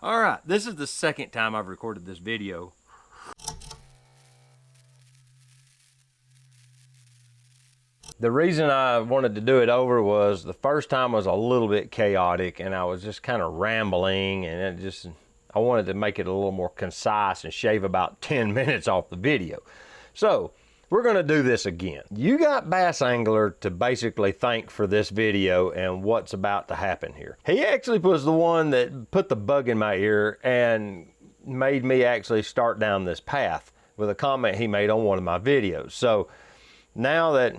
All right, this is the second time I've recorded this video. The reason I wanted to do it over was the first time was a little bit chaotic and I was just kind of rambling, and I wanted to make it a little more concise and shave about 10 minutes off the video. So we're gonna do this again. You got Bassangler to basically thank for this video and what's about to happen here. He actually was the one that put the bug in my ear and made me actually start down this path with a comment he made on one of my videos. So now that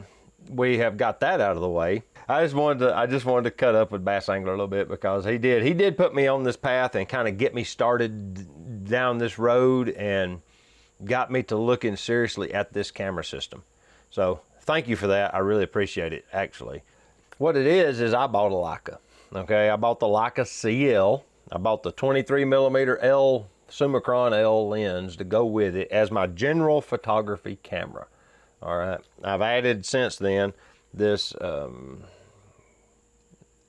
we have got that out of the way, I just wanted to cut up with Bassangler a little bit, because he did put me on this path and kind of get me started down this road and got me to looking seriously at this camera system. So thank you for that. I really appreciate it. Actually, what it is I bought a Leica. Okay, I bought the Leica CL. I bought the 23mm L Summicron L lens to go with it as my general photography camera. All right, I've added since then this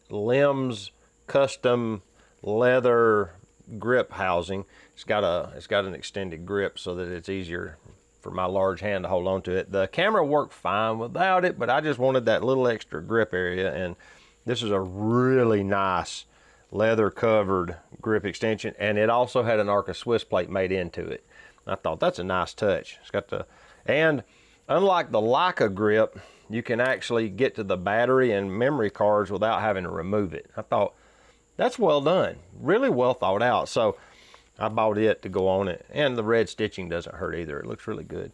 Limbs custom leather grip housing. It's got an extended grip so that it's easier for my large hand to hold on to it. The camera worked fine without it, but I just wanted that little extra grip area, and this is a really nice leather covered grip extension, and it also had an Arca Swiss plate made into it. I thought that's a nice touch. It's got and unlike the Leica grip, you can actually get to the battery and memory cards without having to remove it. I thought that's well done, really well thought out. So I bought it to go on it, and the red stitching doesn't hurt either. It looks really good,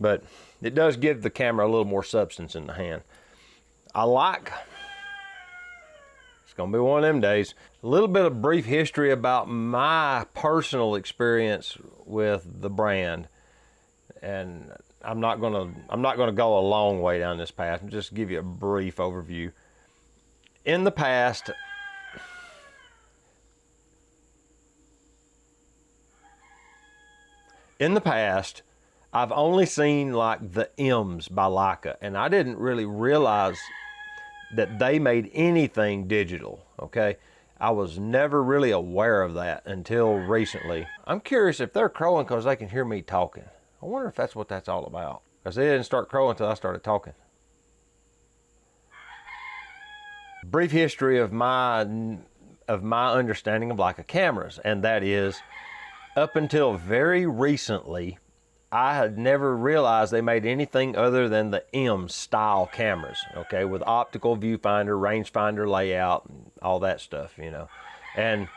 but it does give the camera a little more substance in the hand. It's gonna be one of them days. A little bit of brief history about my personal experience with the brand, and I'm not gonna go a long way down this path. I'll just give you a brief overview. In the past, I've only seen like the M's by Leica, and I didn't really realize that they made anything digital, okay? I was never really aware of that until recently. I'm curious if they're crowing because they can hear me talking. I wonder if that's what that's all about, because they didn't start crowing until I started talking. Brief history of my understanding of Leica cameras, and that is, up until very recently, I had never realized they made anything other than the M style cameras, okay, with optical viewfinder, rangefinder layout, and all that stuff, you know. And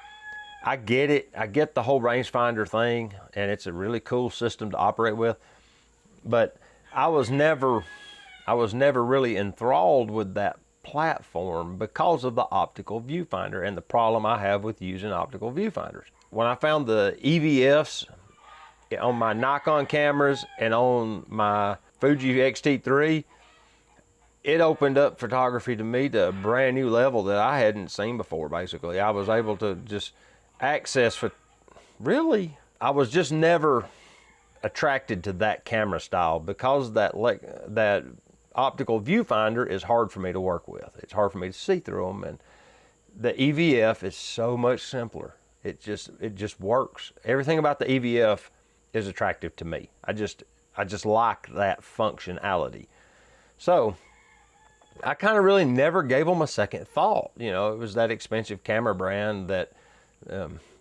I get it. I get the whole rangefinder thing, and it's a really cool system to operate with. But I was never really enthralled with that platform because of the optical viewfinder and the problem I have with using optical viewfinders. When I found the EVFs on my Nikon cameras and on my Fuji X-T3, it opened up photography to me to a brand new level that I hadn't seen before. Basically, I was able to just access for I was just never attracted to that camera style because that optical viewfinder is hard for me to work with. It's hard for me to see through them, and the EVF is so much simpler. It just works. Everything about the EVF is attractive to me. I just like that functionality. So I kind of really never gave them a second thought. You know, it was that expensive camera brand that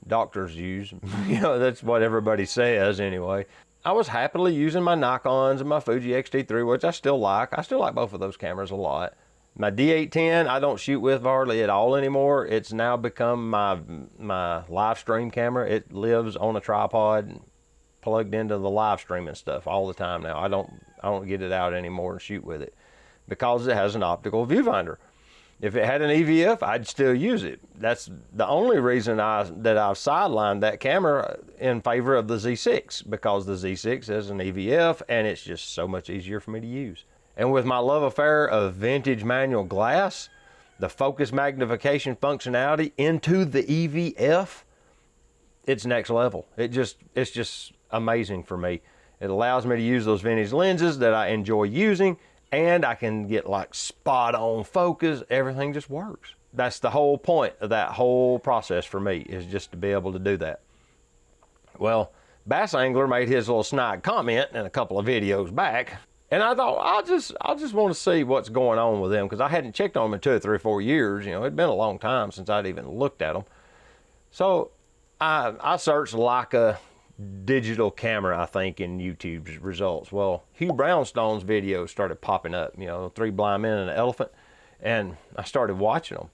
doctors use. You know, that's what everybody says anyway. I was happily using my Nikons and my Fuji X-T3, which I still like. I still like both of those cameras a lot. My D810 I don't shoot with hardly at all anymore. It's now become my live stream camera. It lives on a tripod plugged into the live streaming stuff all the time now. I don't get it out anymore and shoot with it because it has an optical viewfinder. If it had an EVF, I'd still use it. That's the only reason I've sidelined that camera in favor of the Z6, because the Z6 has an EVF and it's just so much easier for me to use. And with my love affair of vintage manual glass, the focus magnification functionality into the EVF, it's next level. It's just amazing for me. It allows me to use those vintage lenses that I enjoy using, and I can get like spot on focus. Everything just works. That's the whole point of that whole process for me, is just to be able to do that. Well, Bassangler made his little snide comment in a couple of videos back, and I thought, I'll just want to see what's going on with them, because I hadn't checked on them in 2 or 3 or 4 years. You know, it'd been a long time since I'd even looked at them. So I searched Leica digital camera, I think, in YouTube's results. Well, Hugh Brownstone's videos started popping up, you know, 3 blind men and an elephant, and I started watching them.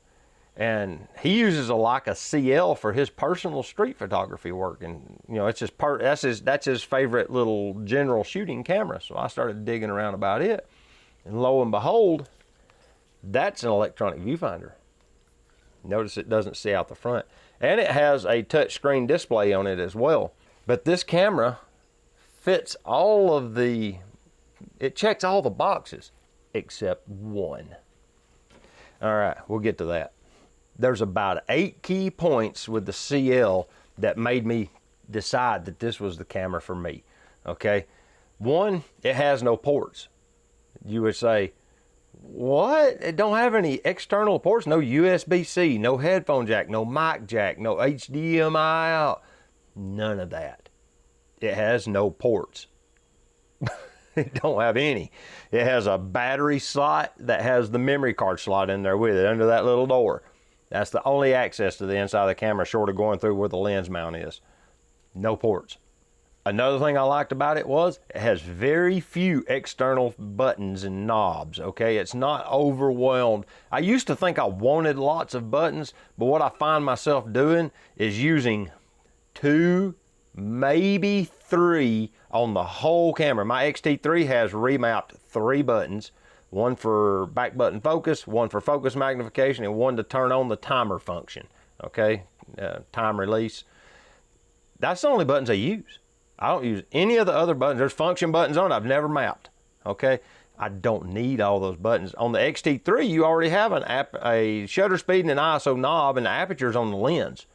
And he uses a Leica CL for his personal street photography work, and you know, it's just that's his favorite little general shooting camera. So I started digging around about it, and lo and behold, that's an electronic viewfinder. Notice it doesn't see out the front, and it has a touch screen display on it as well. But this camera fits all of it checks all the boxes except one. All right, we'll get to that. There's about 8 key points with the CL that made me decide that this was the camera for me, okay? One, it has no ports. You would say, what? It don't have any external ports? No USB-C, no headphone jack, no mic jack, no HDMI out. None of that. It has no ports. It don't have any. It has a battery slot that has the memory card slot in there with it under that little door. That's the only access to the inside of the camera, short of going through where the lens mount is. No ports. Another thing I liked about it was it has very few external buttons and knobs, okay? It's not overwhelmed. I used to think I wanted lots of buttons, but what I find myself doing is using 2, maybe 3 on the whole camera. My X-T3 has remapped 3 buttons. One for back button focus, one for focus magnification, and one to turn on the timer function, okay? Time release. That's the only buttons I use. I don't use any of the other buttons. There's function buttons on it I've never mapped, okay? I don't need all those buttons. On the X-T3, you already have a shutter speed and an ISO knob, and the aperture's on the lens.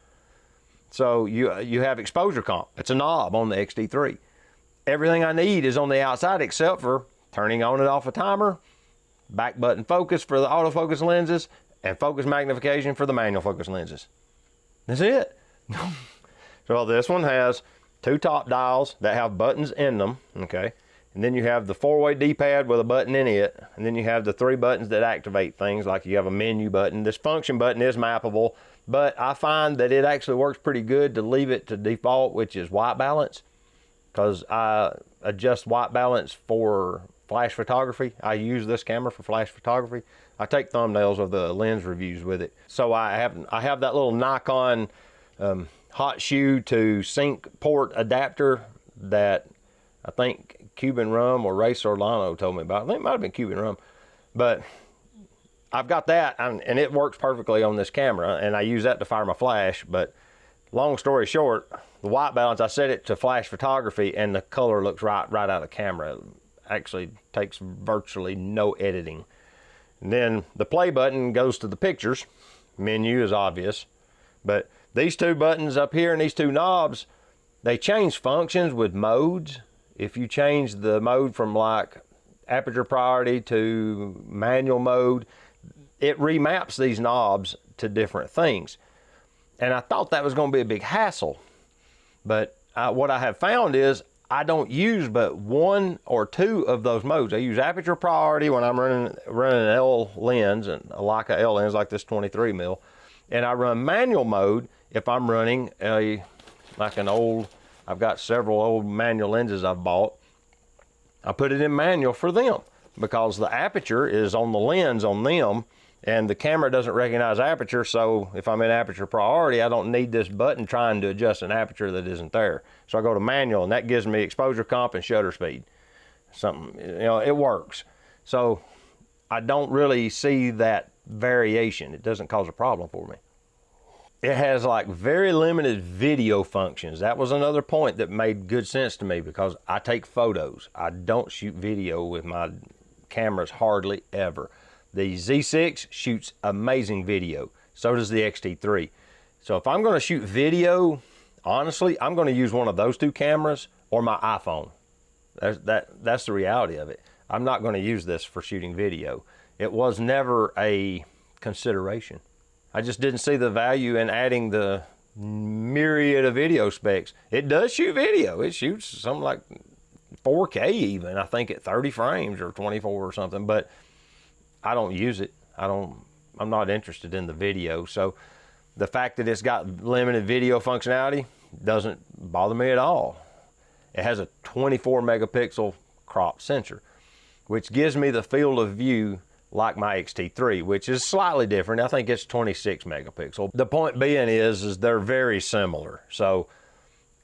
So you have exposure comp. It's a knob on the X-T3. Everything I need is on the outside except for turning on and off a timer, back button focus for the autofocus lenses, and focus magnification for the manual focus lenses. That's it. So this one has 2 top dials that have buttons in them, okay? And then you have the 4-way D-pad with a button in it, and then you have the 3 buttons that activate things, like you have a menu button. This function button is mappable, but I find that it actually works pretty good to leave it to default, which is white balance, because I adjust white balance for flash photography. I use this camera for flash photography. I take thumbnails of the lens reviews with it. So I have that little Nikon hot shoe to sync port adapter that I think Cuban Rum or Ray Solano told me about. I think it might have been Cuban Rum, but I've got that, and it works perfectly on this camera, and I use that to fire my flash. But long story short, the white balance, I set it to flash photography, and the color looks right out of the camera. It actually takes virtually no editing. And then the play button goes to the pictures. Menu is obvious, but these 2 buttons up here and these 2 knobs, they change functions with modes. If you change the mode from like aperture priority to manual mode, it remaps these knobs to different things. And I thought that was going to be a big hassle, but what I have found is I don't use but 1 or 2 of those modes. I use aperture priority when I'm running an L lens, and a Leica L lens like this 23mm, and I run manual mode if I'm running I've got several old manual lenses I've bought. I put it in manual for them because the aperture is on the lens on them, and the camera doesn't recognize aperture. So if I'm in aperture priority, I don't need this button trying to adjust an aperture that isn't there. So I go to manual, and that gives me exposure comp and shutter speed. It works. So I don't really see that variation. It doesn't cause a problem for me. It has like very limited video functions. That was another point that made good sense to me, because I take photos. I don't shoot video with my cameras hardly ever. The Z6 shoots amazing video. So does the X-T3. So if I'm going to shoot video, honestly, I'm going to use one of those 2 cameras or my iPhone. That's the reality of it. I'm not going to use this for shooting video. It was never a consideration. I just didn't see the value in adding the myriad of video specs. It does shoot video. It shoots something like 4K even, I think at 30 frames or 24 or something, but I don't use it. I'm not interested in the video. So the fact that it's got limited video functionality doesn't bother me at all. It has a 24 megapixel crop sensor, which gives me the field of view like my X-T3, which is slightly different. I think it's 26 megapixel. The point being is they're very similar. So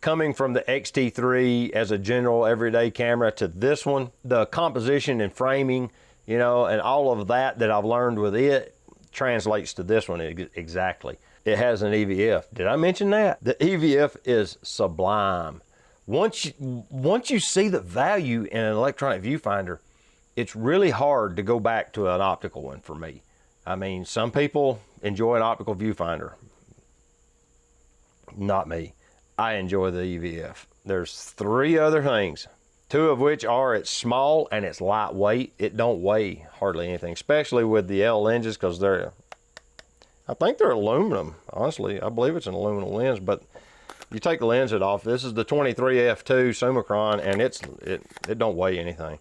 coming from the X-T3 as a general everyday camera to this one, the composition and framing, you know, and all of that I've learned with it translates to this one exactly. It has an EVF. Did I mention that? The EVF is sublime. Once you see the value in an electronic viewfinder, it's really hard to go back to an optical one for me. I mean, some people enjoy an optical viewfinder. Not me. I enjoy the EVF. There's 3 other things, 2 of which are it's small and it's lightweight. It don't weigh hardly anything, especially with the L lenses, because I think they're aluminum. Honestly, I believe it's an aluminum lens, but you take the lens off. This is the 23f2 Summicron, and it don't weigh anything.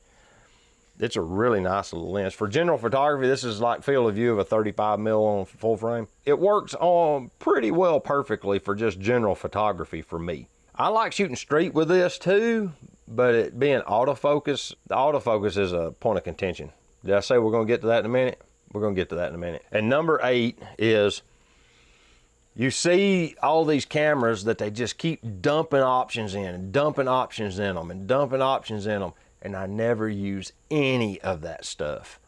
It's a really nice little lens. For general photography, this is like field of view of a 35 mil on full frame. It works on pretty well perfectly for just general photography for me. I like shooting street with this too, but it being autofocus, the autofocus is a point of contention. Did I say we're gonna get to that in a minute? We're gonna get to that in a minute. And number 8 is, you see all these cameras that they just keep dumping options in and dumping options in them and dumping options in them. And I never use any of that stuff.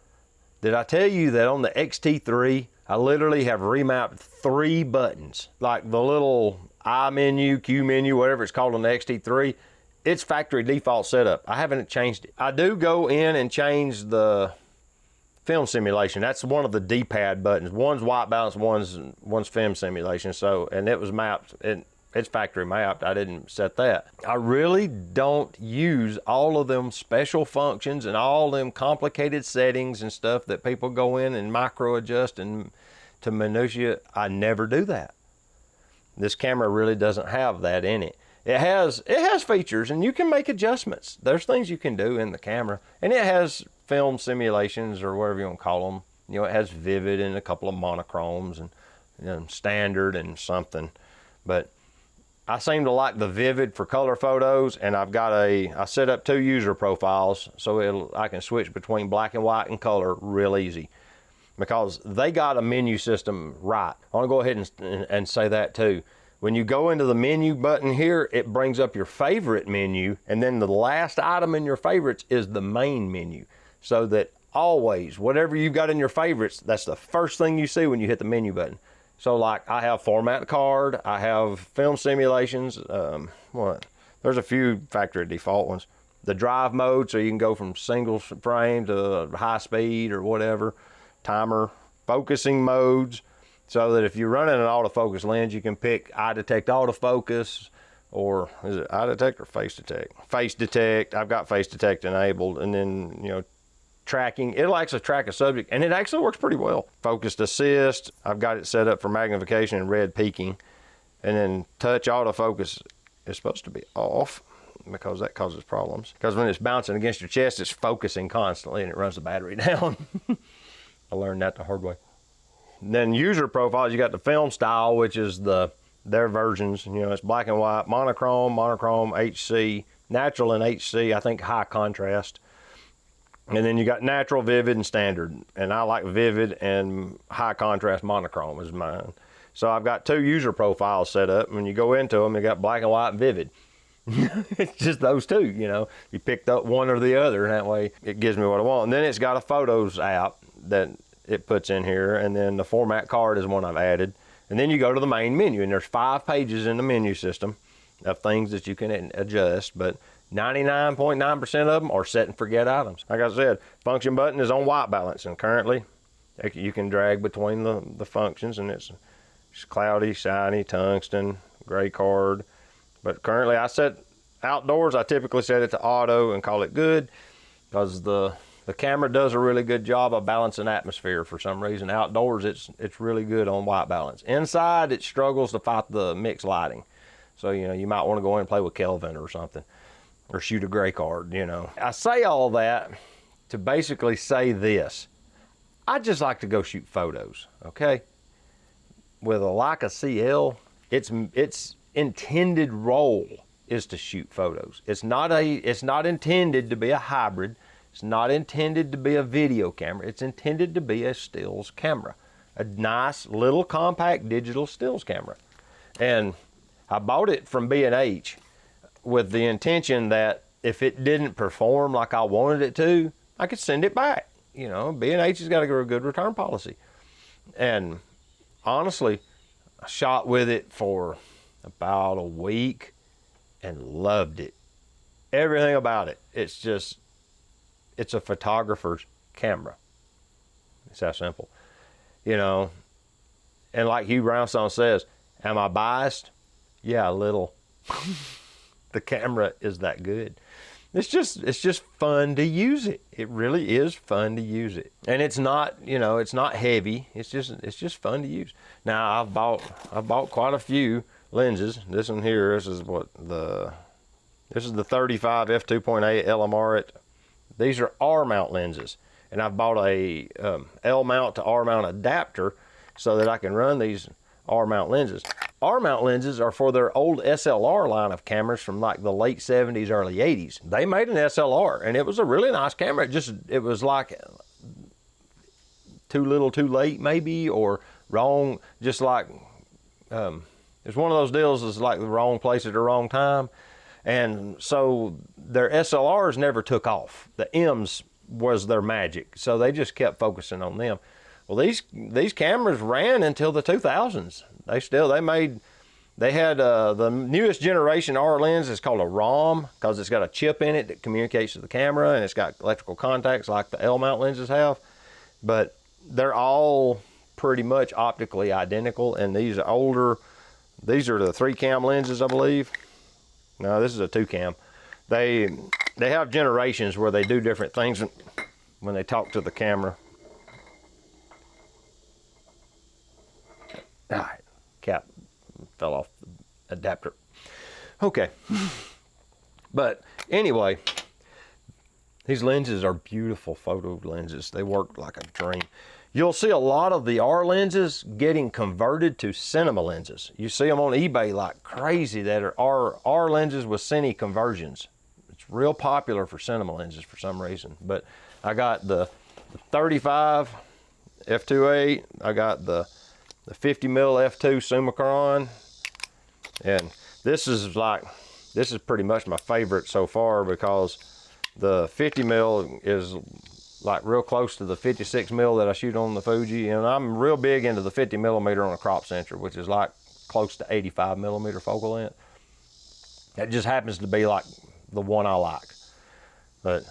Did I tell you that on the X-T3, I literally have remapped 3 buttons, like the little I menu, Q menu, whatever it's called on the X-T3, it's factory default setup. I haven't changed it. I do go in and change the film simulation. That's one of the D-pad buttons. One's white balance, one's film simulation. So, and it was mapped, it's factory mapped. I didn't set that. I really don't use all of them special functions and all them complicated settings and stuff that people go in and micro adjust and to minutiae. I never do that. This camera really doesn't have that in it. It has features and you can make adjustments. There's things you can do in the camera, and it has film simulations or whatever you want to call them. You know, it has vivid and a couple of monochromes and, you know, standard and something, but I seem to like the vivid for color photos, and I set up 2 user profiles so I can switch between black and white and color real easy, because they got a menu system right. I want to go ahead and say that too. When you go into the menu button here, it brings up your favorite menu, and then the last item in your favorites is the main menu, so that always, whatever you've got in your favorites, that's the first thing you see when you hit the menu button. So like I have format card, I have film simulations, there's a few factory default ones. The drive mode, so you can go from single frame to high speed or whatever. Timer, focusing modes, so that if you're running an autofocus lens, you can pick eye detect autofocus, or is it eye detect or face detect? Face detect, I've got face detect enabled, and then, you know, tracking. It'll actually track a subject, and it actually works pretty well. Focused assist, I've got it set up for magnification and red peaking, and then touch autofocus is supposed to be off because that causes problems. Because when it's bouncing against your chest, it's focusing constantly and it runs the battery down. I learned that the hard way. And then user profiles, you got the film style, which is their versions. You know, it's black and white, monochrome, HC, natural and HC, I think high contrast. And then you got natural, vivid, and standard. And I like vivid and high contrast monochrome is mine. So I've got 2 user profiles set up. When you go into them, you got black and white and vivid. It's just those 2, you know. You picked up one or the other, and that way it gives me what I want. And then it's got a photos app that it puts in here. And then the format card is one I've added. And then you go to the main menu, and there's 5 pages in the menu system of things that you can adjust. But 99.9% of them are set and forget items. Like I said, function button is on white balance, and currently you can drag between the functions, and it's cloudy, shiny, tungsten, gray card. But currently I set outdoors, I typically set it to auto and call it good, because the The camera does a really good job of balancing atmosphere for some reason. Outdoors, it's really good on white balance. Inside, it struggles to fight the mixed lighting. So, you know, you might want to go in and play with Kelvin or something, or shoot a gray card, you know. I say all that to basically say this. I just like to go shoot photos, okay? With a Leica CL, its intended role is to shoot photos. It's not intended to be a hybrid. It's not intended to be a video camera. It's intended to be a stills camera, a nice little compact digital stills camera. And I bought it from B&H with the intention that if it didn't perform like I wanted it to, I could send it back. You know, B&H has got a good return policy. And honestly, I shot with it for about a week and loved it. Everything about it. It's a photographer's camera. It's that simple. You know, and like Hugh Brownstone says, am I biased? Yeah, a little. The camera is that good. It's just fun to use it. It really is fun to use it. And it's not, you know, it's not heavy. It's just fun to use. Now I've bought quite a few lenses. This one here, this is the 35 f2.8 LMR. These are R mount lenses. And I've bought a L mount to R mount adapter so that I can run these R mount lenses. R mount lenses are for their old SLR line of cameras from like the late 70s, early 80s. They made an SLR and it was a really nice camera. It was like too little too late maybe, or wrong, just like, it's one of those deals that's like the wrong place at the wrong time. And so their SLRs never took off. The M's was their magic. So they just kept focusing on them. Well, these cameras ran until the 2000s. They had the newest generation R lens is called a ROM because it's got a chip in it that communicates to the camera, and it's got electrical contacts like the L mount lenses have. But they're all pretty much optically identical, and these are the 3-cam lenses, I believe. No, this is a 2-cam. They have generations where they do different things when they talk to the camera. All right, cap fell off the adapter. Okay, but anyway, these lenses are beautiful photo lenses. They work like a dream. You'll see a lot of the R lenses getting converted to cinema lenses. You see them on eBay like crazy that are R lenses with cine conversions. It's real popular for cinema lenses for some reason. But I got the 35 f2.8. I got the 50mm f2 Summicron, and this is pretty much my favorite so far because the 50mm is like real close to the 56mm that I shoot on the Fuji, and I'm real big into the 50mm on a crop sensor, which is like close to 85mm focal length. That just happens to be like the one I like. But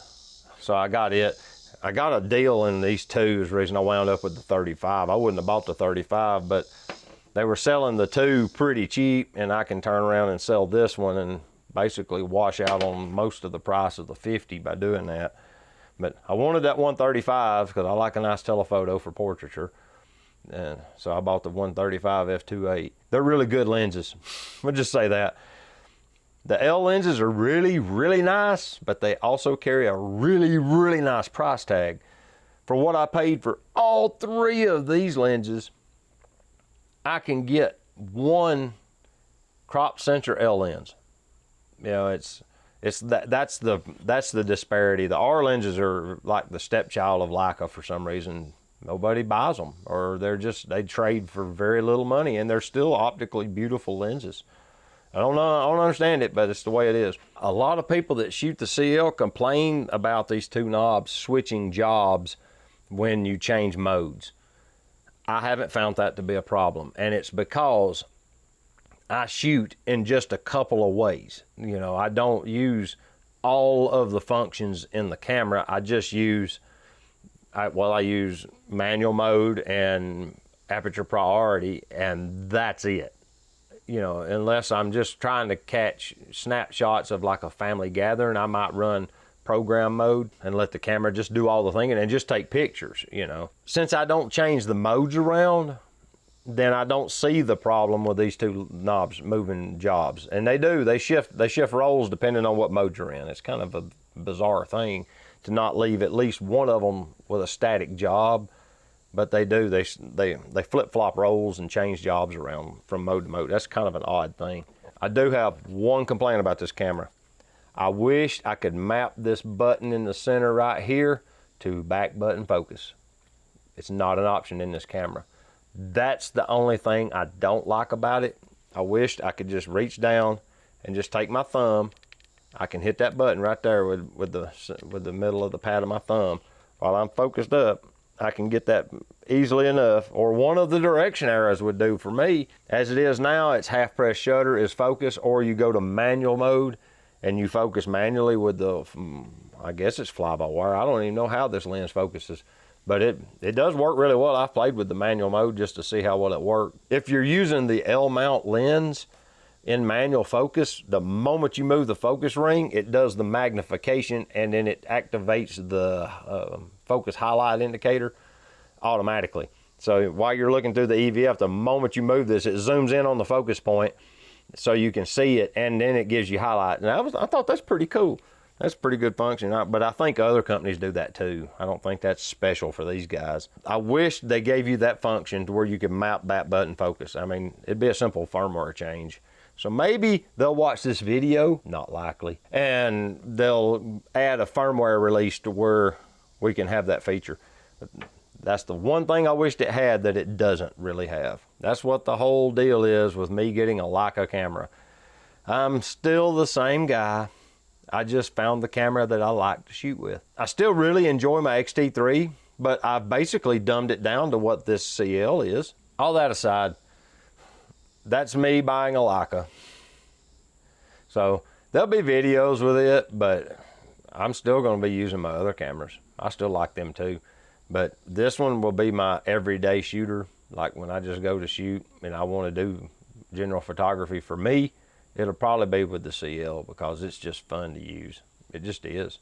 so I got it. I got a deal in these two is the reason I wound up with the 35. I wouldn't have bought the 35, but they were selling the two pretty cheap, and I can turn around and sell this one and basically wash out on most of the price of the 50 by doing that. But I wanted that 135 because I like a nice telephoto for portraiture. And so I bought the 135 f2.8. They're really good lenses. We'll just say that. The L lenses are really, really nice, but they also carry a really, really nice price tag. For what I paid for all three of these lenses, I can get one crop sensor L lens. You know, that's the disparity. The R lenses are like the stepchild of Leica for some reason. Nobody buys them, or they trade for very little money, and they're still optically beautiful lenses. I don't understand it, but it's the way it is. A lot of people that shoot the CL complain about these two knobs switching jobs when you change modes. I haven't found that to be a problem, and it's because I shoot in just a couple of ways. You know, I don't use all of the functions in the camera. I just use, I use manual mode and aperture priority, and that's it. You know, unless I'm just trying to catch snapshots of like a family gathering, I might run program mode and let the camera just do all the thinking and just take pictures, you know. Since I don't change the modes around, then I don't see the problem with these two knobs moving jobs. And they shift roles depending on what mode you're in. It's kind of a bizarre thing to not leave at least one of them with a static job, but they flip-flop roles and change jobs around from mode to mode. That's kind of an odd thing. I do have one complaint about this camera. I wish I could map this button in the center right here to back button focus. It's not an option in this camera. That's the only thing I don't like about it. I wished I could just reach down and just take my thumb. I can hit that button right there with the middle of the pad of my thumb. While I'm focused up, I can get that easily enough, or one of the direction arrows would do for me. As it is now, it's half press shutter is focus, or you go to manual mode and you focus manually with the, I guess it's fly-by-wire. I don't even know how this lens focuses. But it does work really well. I've played with the manual mode just to see how well it worked. If you're using the L-mount lens in manual focus, the moment you move the focus ring, it does the magnification and then it activates the focus highlight indicator automatically. So while you're looking through the EVF, the moment you move this, it zooms in on the focus point so you can see it, and then it gives you highlight. And I thought that's pretty cool. That's a pretty good function, but I think other companies do that too. I don't think that's special for these guys. I wish they gave you that function to where you could mount back button focus. I mean, it'd be a simple firmware change. So maybe they'll watch this video, not likely, and they'll add a firmware release to where we can have that feature. That's the one thing I wished it had that it doesn't really have. That's what the whole deal is with me getting a Leica camera. I'm still the same guy. I just found the camera that I like to shoot with. I still really enjoy my X-T3, but I've basically dumbed it down to what this CL is. All that aside, that's me buying a Leica. So there'll be videos with it, but I'm still going to be using my other cameras. I still like them too. But this one will be my everyday shooter. Like when I just go to shoot and I want to do general photography for me, it'll probably be with the CL because it's just fun to use. It just is.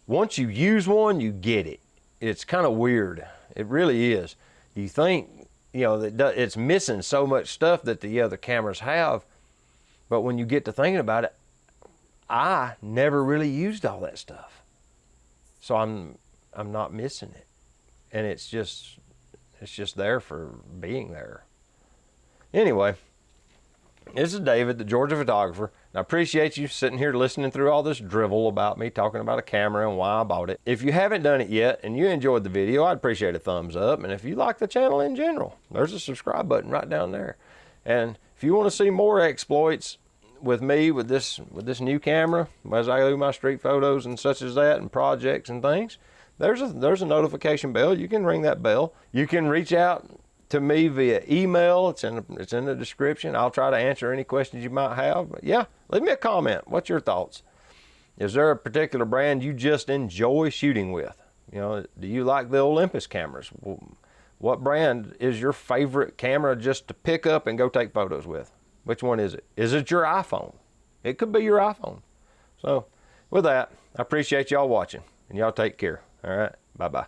Once you use one, you get it. It's kind of weird. It really is. You think, you know, that it's missing so much stuff that the other cameras have, but when you get to thinking about it, I never really used all that stuff. So I'm not missing it. And it's just there for being there. Anyway, this is David, the Georgia photographer, and I appreciate you sitting here listening through all this drivel about me talking about a camera and why I bought it. If you haven't done it yet and you enjoyed the video, I'd appreciate a thumbs up. And if you like the channel in general, there's a subscribe button right down there. And if you want to see more exploits with me with this new camera, as I do my street photos and such as that and projects and things, there's a notification bell. You can ring that bell. You can reach out to me via email. It's in the description. I'll try to answer any questions you might have. But yeah, leave me a comment. What's your thoughts? Is there a particular brand you just enjoy shooting with? You know, do you like the Olympus cameras? What brand is your favorite camera just to pick up and go take photos with? Which one is it? Is it your iPhone? It could be your iPhone. So with that, I appreciate y'all watching, and y'all take care. All right, bye-bye.